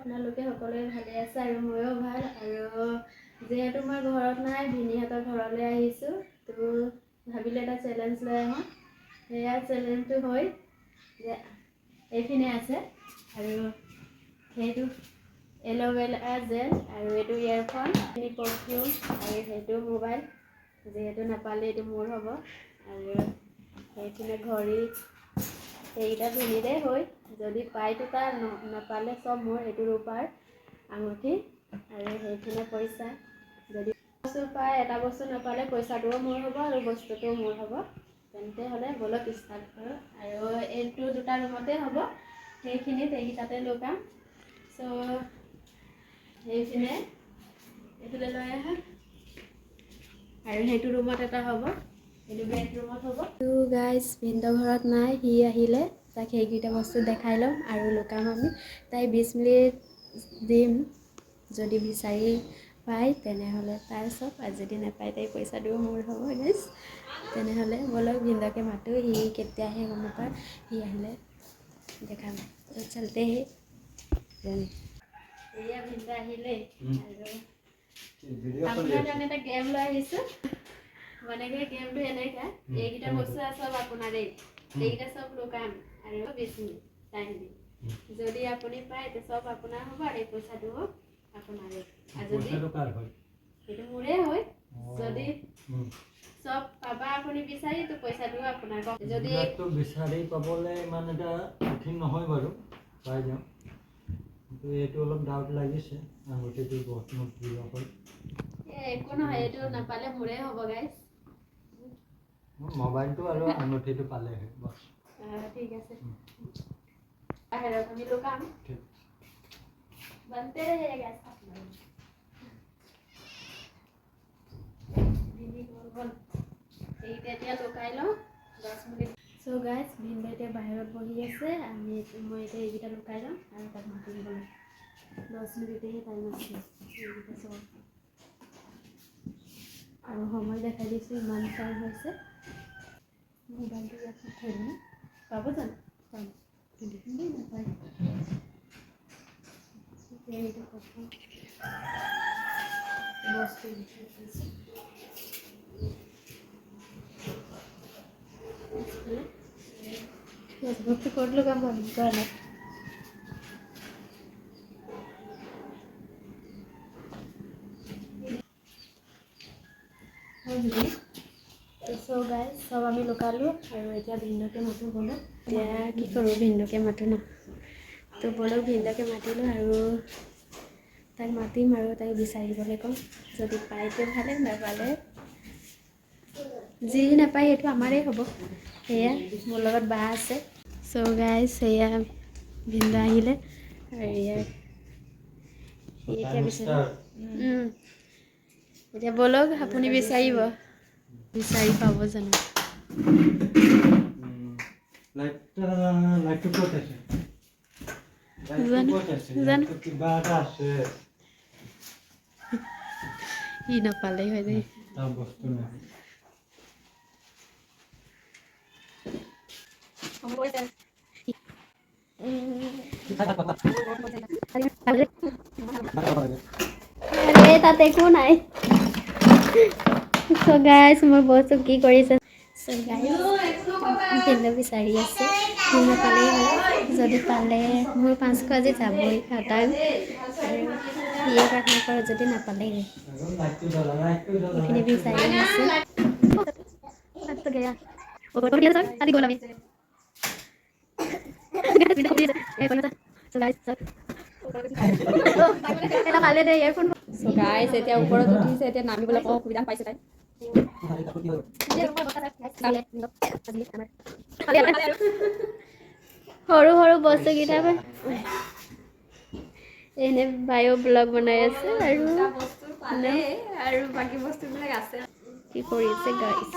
আপোনালোকে সকলোৱে ভালে আছে আৰু ময়ো ভাল। আৰু যিহেতু মই ঘৰত নাই, ভিনীহঁতৰ ঘৰলৈ আহিছোঁ, তো ভাবিলে এটা চেলেঞ্জ লৈ আহোঁ। সেয়া চেলেঞ্জটো হয় যে এইপিনে আছে আৰু সেইটো এল'ভেৰা জেল আৰু এইটো ইয়েৰফোন, পাৰফিউম আৰু সেইটো মোবাইল। যিহেতু নাপালে এইটো মোৰ হ'ব। আৰু সেইপিনে ঘড়ী, সেইকেইটা পিন্ধিলে হয়। যদি পায়তো তাৰ, নাপালে চব মোৰ। এইটো ৰূপাৰ আঙুঠি আৰু সেইপিনে পইচা। যদি বস্তু পায়, এটা বস্তু নাপালে পইচাটোও মোৰ হ'ব আৰু বস্তুটোও মোৰ হ'ব। তেন্তে হ'লে বলক ষ্টাৰ্ট কৰোঁ। আৰু এইটো দুটা ৰুমতে হ'ব, সেইকেইটাতে লগাম। চ' সেইপিনে এইফালে লৈ আহা। আৰু সেইটো ৰুমত এটা হ'ব, এইটো বেডৰুমত হ'ব। তো গাইজ ভিনদেউ ঘৰত নাই, সি আহিলে তাক সেইকেইটা বস্তু দেখাই ল'ম আৰু লুকাম আমি। তাই 20 মিনিট দিম, যদি বিচাৰি পায় তেনেহ'লে তাৰ চব, আৰু যদি নাপায় তাই পইচাটোও মোৰ হ'ব গাইজ। তেনেহ'লে বলক ভিনদেউকে মাতোঁ, সি কেতিয়া আহে গম নাপায়, সি আহিলে দেখাম। তো চলতে হে এয়া ভিনদেউ আহিলে। আৰু আপোনাৰ কাৰণে এটা গেম লৈ আহিছোঁ। মানে কি গেমটো এনেকা, এইকেইটা বস্তু চব আপোনাৰেই, এইকেইটা চব লুকাম আৰু 20 মিনিট টাইম দিম। যদি আপুনি পায় তো চব আপোনাৰ হ'ব আৰু এই পইচাটোও আপোনাৰেই। আৰু যদি সেইটো মোৰে হয়, যদি চব পাবা আপুনি বিচাৰি, তো পইচাটোও আপোনাৰ। যদি বিচাৰি পাবলৈ ইমান এটা কঠিন নহয় বাৰু, পাই যাম। কিন্তু এইটো অলপ ডাউট লাগিছে, আঙুঠিটো বহুত মোৰ প্ৰিয় হয়। একো নহয়, এইটো নাপালে মোৰে হ'ব গাইজ। মোবাইলটো আৰু আঙুঠিটো পালেহে বছ। ঠিক আছে, বাহিৰত আমি লুকাম। बनते रहेगा साथ में। এইটা এতিয়া লুকাই লওঁ 10 মিনিট। চ' গাইজ ভিনদেউ এতিয়া বাহিৰত বহি আছে, মই এতিয়া এইকেইটা লুকাই লওঁ আৰু তাক মাতি দিবলৈ 10 মিনিটেহে টাইম আছে। এইকেইটা চব আৰু সময় দেখাই দিছোঁ, ইমান টাইম হৈছে। মোবাইলটো ইয়াত থৈ দিম, পাব জানো? পাব নাপায়। এইটো কথা বস্তু বস্তু ক'ত লগাম যোৱা নাই। চ' গাইজ চব আমি লুকালোঁ আৰু এতিয়া ভিনদেউকে মাতোঁ বলক। এতিয়া কি কৰোঁ, ভিনদেউকে মাতোঁ ন। তো বলক ভিনদেউকে মাতিলোঁ আৰু তাক মাতিম আৰু তাক বিচাৰিবলৈ ক'ম। যদি পায়তো ভালে, নাপালে যি নাপায় সেইটো আমাৰেই হ'ব। সেয়া মোৰ লগত বা আছে। চ' গাইজ সেয়া ভিনদেউ আহিলে আৰু ইয়াৰ এতিয়া বিচাৰি এতিয়া বলক আপুনি বিচাৰিব, বিচাৰি পাব জানো? ই নাপালেই হয় দেই। আৰে তাত একো নাই। চ' গাইজ মই বস্তু কি কৰিছে। চ' গাইজ ভিনদেউ বিচাৰি আছে, সি নাপালেই হ'ল। যদি পালে মোৰ 500 আজি যাবই খাটাং। আৰু সিয়ে প্ৰাৰ্থনা কৰে যদি নাপালেই হয়। এইখিনি বিচাৰি আছে। গাইজ এতিয়া ওপৰত উঠিছে, এতিয়া নামিবলৈ অকণ অসুবিধা পাইছে তাই। সৰু সৰু বস্তুকেইটা এনে বায়ো ব্লগ বনাই আছে আৰু বাকী বস্তুবিলাক আছে। কি কৰিছে গাইজ?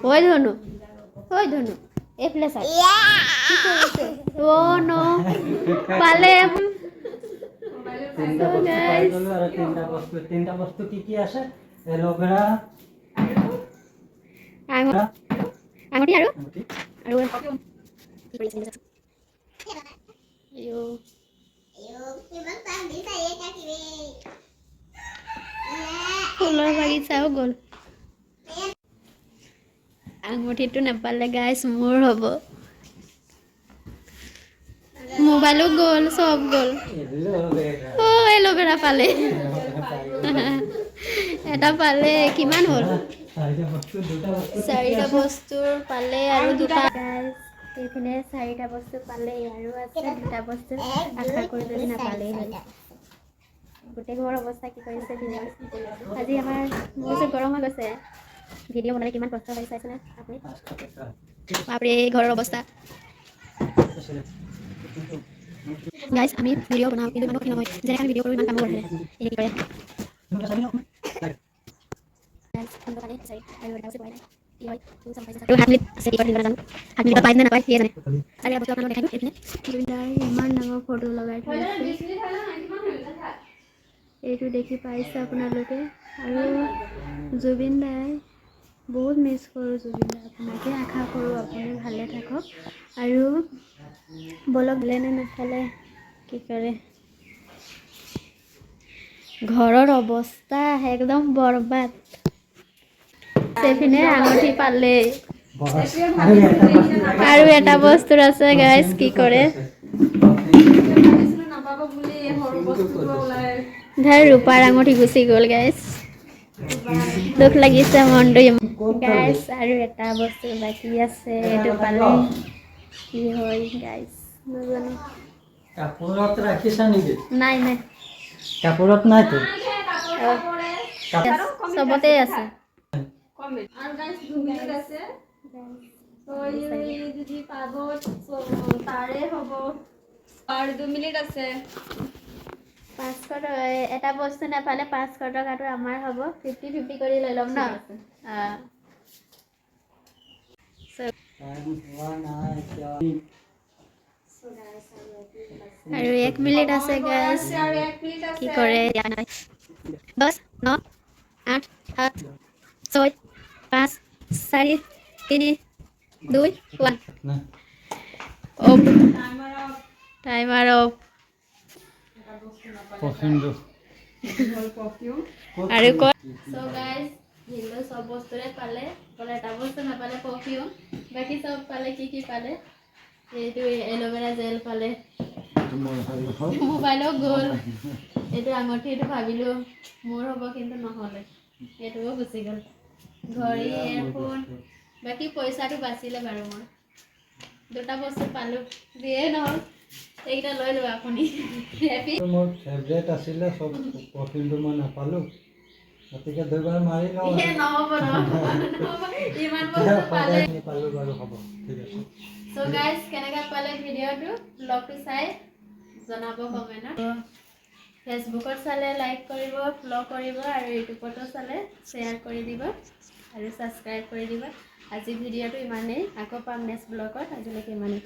ঐ ধনু, এইফালে চাই কি কৰিছে? অ' ন পালে। তিনটা বস্তু কি আছে? এল'ভেৰা, আঙুঠি আৰু আইও ফুলৰ বাগিচাও গ'ল। আঙুঠিটো নাপালে গাইছ মোৰ হ'ব। মোবাইলো গ'ল, চব গ'ল। অ' এল'ভেৰা পালে। এটা পালে, কিমান হ'ল? 4টা বস্তুৰ পালে আৰু 2টা। এইপিনে 4টা বস্তু পালে আৰু আছে 2টা বস্তু আশা কৰি যদি নাপালেই হ'ল। গোটেই ঘৰৰ অৱস্থা কি কৰিছে আজি আমাৰ মোৰ গৰম হৈ গৈছে। ভিডিঅ' বনালে কিমান কষ্ট হয় চাইছেনে আপুনি? বাপৰে ঘৰৰ অৱস্থা। গাইজ আমি ভিডিঅ' বনাওঁ কিন্তু ইমান কঠিন নহয়। যেনেকৈ আমি ভিডিঅ' কৰোঁ ইমান কামো কৰে। এই কি কৰে? ইমান ডাঙৰ ফটো লগাই থৈছে। এইটো দেখি পাইছে আপোনালোকে। আৰু জুবিন দাই বহুত মিছ কৰোঁ। জুবিন দা আপোনাকে আশা কৰোঁ আপুনি ভালে থাকক। আৰু বলক নে নাখালে কি কৰে? ঘৰৰ অৱস্থা একদম বৰবাদ। সেইপিনে আঙুঠি পালে আৰু এটা বস্তুৰ আছে গাইজ কি কৰে? ধৰ ৰূপাৰ আঙুঠি গুচি গ'ল গাইজ। দুখ লাগিছে মনটো গাইজ। আৰু এটা বস্তু বাকী আছে, এইটো পালে কি হয় গাইজ নাজানো। কাপোৰত ৰাখিছা নেকি? নাই নাই, কাপোৰত নাইতো। চবতে আছে। তাৰে হ'ব আৰু 2 মিনিট আছে। 500 এটা বস্তু নাপালে 500 টকাটো আমাৰ হ'ব। 50-50 কৰি লৈ ল'ম ন? আৰু 1 মিনিট আছে গাইজ। কি কৰে? 10, 9, 8, 7, 6, 5, 4, 3, 2, 1 অফ। Timer of. আৰু ক'ত? So guys, ভিডিঅ' চব বস্তুৰে পালে, অকল এটা বস্তু নাপালে পাৰফিউম। বাকী চব পালে। কি কি পালে? এইটো এল'ভেৰা জেল পালে। মোবাইলো গ'ল। এইটো আঙুঠি, এইটো ভাবিলোঁ মোৰ হ'ব কিন্তু নহ'লে, এইটোও গুচি গ'ল। ঘড়ী, এয়াৰফোন, বাকী পইচাটো বাচিলে বাৰু মোৰ। 2টা বস্তু পালোঁ। যিয়ে নহওক এইকেইটা লৈ ল'ব আপুনি। মোৰ ফেভৰেট আছিলে, চব পাৰফিউমটো মই নাপালোঁ। গতিকে 2বাৰ মাৰি লওঁ। নহ'ব ইমান বস্তু পালে। পালোঁ বাৰু, হ'ব ঠিক আছে। So guys, কেনেকৈ পালে ভিডিঅ'টো? ব্লগটো চাই জনাব কমেণ্টত। ফেচবুকত চালে লাইক কৰিব, ফ'ল' কৰিব আৰু ইউটিউবতো চালে শ্বেয়াৰ কৰি দিব আৰু ছাবস্ক্ৰাইব কৰি দিব। আজি ভিডিঅ'টো ইমানেই। আকৌ পাম নেক্সট ব্লগত। আজিলৈকে ইমানেই।